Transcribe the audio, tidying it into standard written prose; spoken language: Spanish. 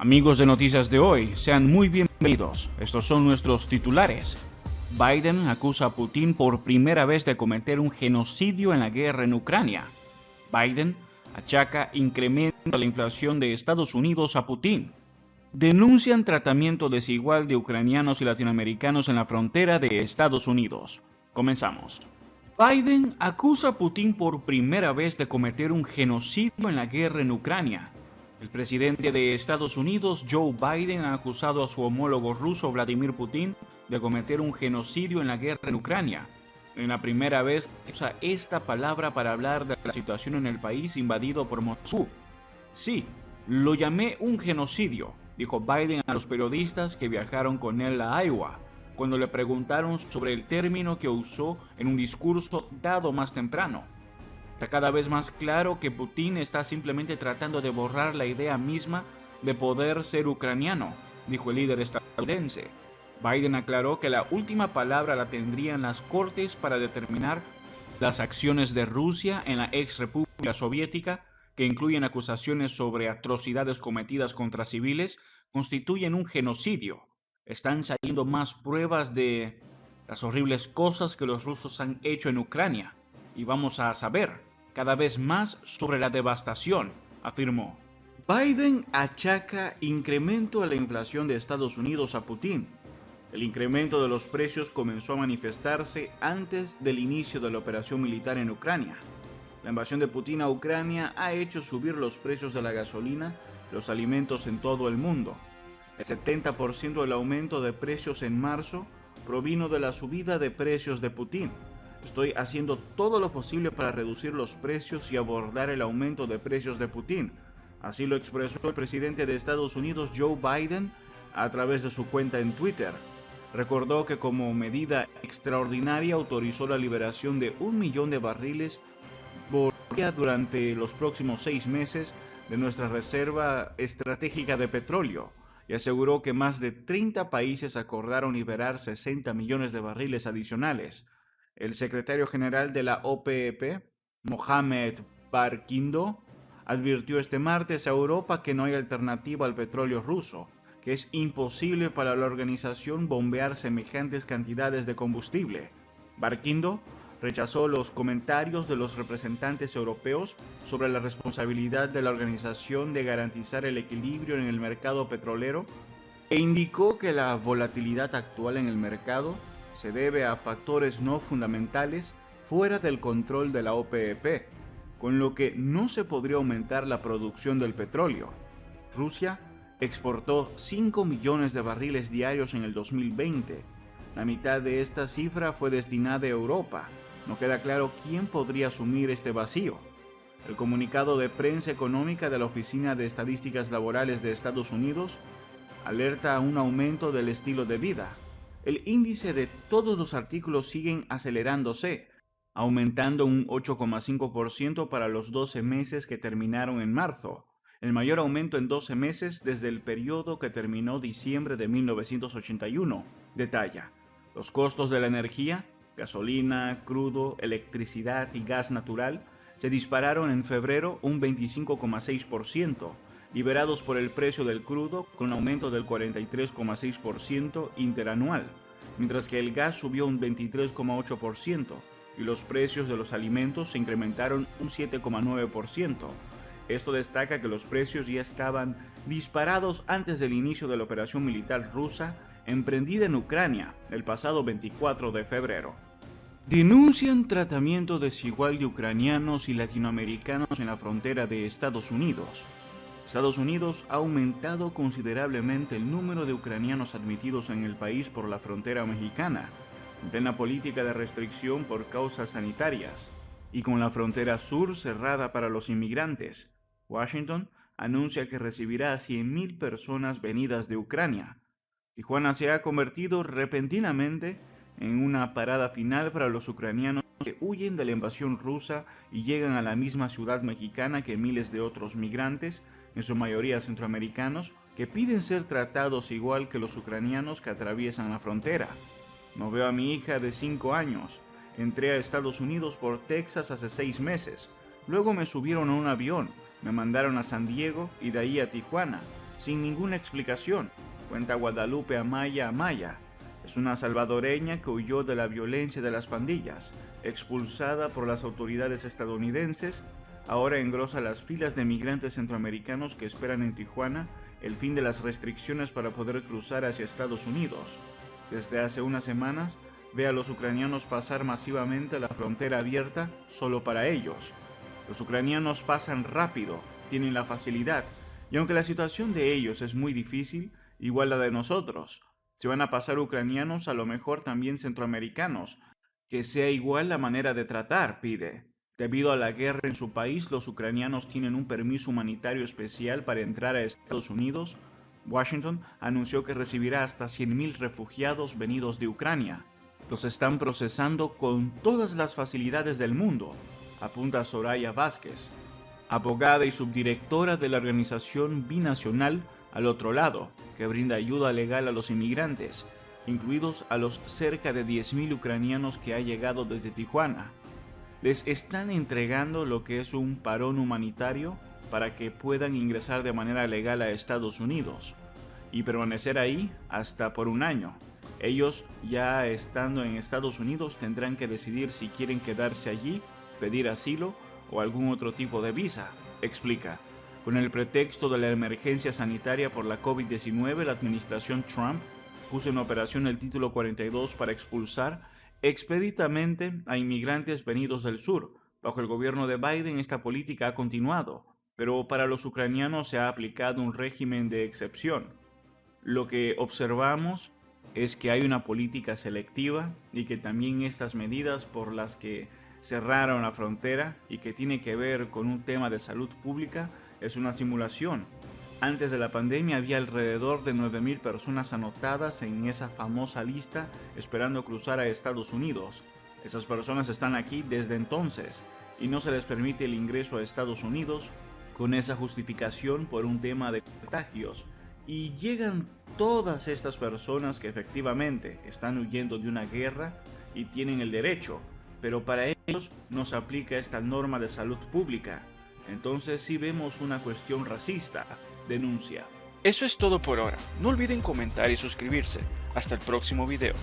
Amigos de Noticias de Hoy, sean muy bienvenidos. Estos son nuestros titulares. Biden acusa a Putin por primera vez de cometer un genocidio en la guerra en Ucrania. Biden achaca incremento de la inflación de Estados Unidos a Putin. Denuncian tratamiento desigual de ucranianos y latinoamericanos en la frontera de Estados Unidos. Comenzamos. Biden acusa a Putin por primera vez de cometer un genocidio en la guerra en Ucrania. El presidente de Estados Unidos, Joe Biden, ha acusado a su homólogo ruso, Vladimir Putin, de cometer un genocidio en la guerra en Ucrania. Es la primera vez que usa esta palabra para hablar de la situación en el país invadido por Moscú. Sí, lo llamé un genocidio, dijo Biden a los periodistas que viajaron con él a Iowa, cuando le preguntaron sobre el término que usó en un discurso dado más temprano. Está cada vez más claro que Putin está simplemente tratando de borrar la idea misma de poder ser ucraniano, dijo el líder estadounidense. Biden aclaró que la última palabra la tendrían las cortes para determinar las acciones de Rusia en la ex República Soviética, que incluyen acusaciones sobre atrocidades cometidas contra civiles, constituyen un genocidio. Están saliendo más pruebas de las horribles cosas que los rusos han hecho en Ucrania, y vamos a saber cada vez más sobre la devastación, afirmó. Biden achaca incremento a la inflación de Estados Unidos a Putin. El incremento de los precios comenzó a manifestarse antes del inicio de la operación militar en Ucrania. La invasión de Putin a Ucrania ha hecho subir los precios de la gasolina y los alimentos en todo el mundo. El 70% del aumento de precios en marzo provino de la subida de precios de Putin. Estoy haciendo todo lo posible para reducir los precios y abordar el aumento de precios de Putin. Así lo expresó el presidente de Estados Unidos, Joe Biden, a través de su cuenta en Twitter. Recordó que como medida extraordinaria autorizó la liberación de 1 millón de barriles por día durante los próximos 6 meses de nuestra reserva estratégica de petróleo, y aseguró que más de 30 países acordaron liberar 60 millones de barriles adicionales. El secretario general de la OPEP, Mohamed Barkindo, advirtió este martes a Europa que no hay alternativa al petróleo ruso, que es imposible para la organización bombear semejantes cantidades de combustible. Barkindo rechazó los comentarios de los representantes europeos sobre la responsabilidad de la organización de garantizar el equilibrio en el mercado petrolero e indicó que la volatilidad actual en el mercado se debe a factores no fundamentales fuera del control de la OPEP, con lo que no se podría aumentar la producción del petróleo. Rusia exportó 5 millones de barriles diarios en el 2020. La mitad de esta cifra fue destinada a Europa. No queda claro quién podría asumir este vacío. El comunicado de prensa económica de la Oficina de Estadísticas Laborales de Estados Unidos alerta a un aumento del estilo de vida. El índice de todos los artículos siguen acelerándose, aumentando un 8,5% para los 12 meses que terminaron en marzo, el mayor aumento en 12 meses desde el periodo que terminó diciembre de 1981, detalla. Los costos de la energía, gasolina, crudo, electricidad y gas natural, se dispararon en febrero un 25,6%, liberados por el precio del crudo con un aumento del 43,6% interanual, mientras que el gas subió un 23,8% y los precios de los alimentos se incrementaron un 7,9%. Esto destaca que los precios ya estaban disparados antes del inicio de la operación militar rusa emprendida en Ucrania el pasado 24 de febrero. Denuncian tratamiento desigual de ucranianos y latinoamericanos en la frontera de Estados Unidos. Estados Unidos ha aumentado considerablemente el número de ucranianos admitidos en el país por la frontera mexicana, en plena política de restricción por causas sanitarias, y con la frontera sur cerrada para los inmigrantes. Washington anuncia que recibirá a 100,000 personas venidas de Ucrania. Tijuana se ha convertido repentinamente en una parada final para los ucranianos que huyen de la invasión rusa y llegan a la misma ciudad mexicana que miles de otros migrantes, en su mayoría centroamericanos, que piden ser tratados igual que los ucranianos que atraviesan la frontera. No veo a mi hija de 5 años. Entré a Estados Unidos por Texas hace 6 meses. Luego me subieron a un avión, me mandaron a San Diego y de ahí a Tijuana. sin ninguna explicación, cuenta Guadalupe Amaya Amaya. Es una salvadoreña que huyó de la violencia de las pandillas, expulsada por las autoridades estadounidenses. Ahora engrosa las filas de migrantes centroamericanos que esperan en Tijuana el fin de las restricciones para poder cruzar hacia Estados Unidos. Desde hace unas semanas, ve a los ucranianos pasar masivamente la frontera abierta solo para ellos. Los ucranianos pasan rápido, tienen la facilidad, y aunque la situación de ellos es muy difícil, igual la de nosotros, si van a pasar ucranianos, a lo mejor también centroamericanos, que sea igual la manera de tratar, pide. Debido a la guerra en su país, los ucranianos tienen un permiso humanitario especial para entrar a Estados Unidos. Washington anunció que recibirá hasta 100.000 refugiados venidos de Ucrania. Los están procesando con todas las facilidades del mundo, apunta Soraya Vázquez, abogada y subdirectora de la organización binacional Al Otro Lado, que brinda ayuda legal a los inmigrantes, incluidos a los cerca de 10.000 ucranianos que han llegado desde Tijuana. Les están entregando lo que es un parón humanitario para que puedan ingresar de manera legal a Estados Unidos y permanecer ahí hasta por un año. Ellos, ya estando en Estados Unidos, tendrán que decidir si quieren quedarse allí, pedir asilo o algún otro tipo de visa, explica. Con el pretexto de la emergencia sanitaria por la COVID-19, la administración Trump puso en operación el Título 42 para expulsar expeditamente a inmigrantes venidos del sur. Bajo el gobierno de Biden esta política ha continuado, pero para los ucranianos se ha aplicado un régimen de excepción. Lo que observamos es que hay una política selectiva y que también estas medidas por las que cerraron la frontera y que tiene que ver con un tema de salud pública es una simulación. Antes de la pandemia había alrededor de 9.000 personas anotadas en esa famosa lista esperando cruzar a Estados Unidos. Esas personas están aquí desde entonces y no se les permite el ingreso a Estados Unidos con esa justificación por un tema de contagios. Y llegan todas estas personas que efectivamente están huyendo de una guerra y tienen el derecho, pero para ellos no se aplica esta norma de salud pública. Entonces sí vemos una cuestión racista, denuncia. Eso es todo por ahora. No olviden comentar y suscribirse. Hasta el próximo video.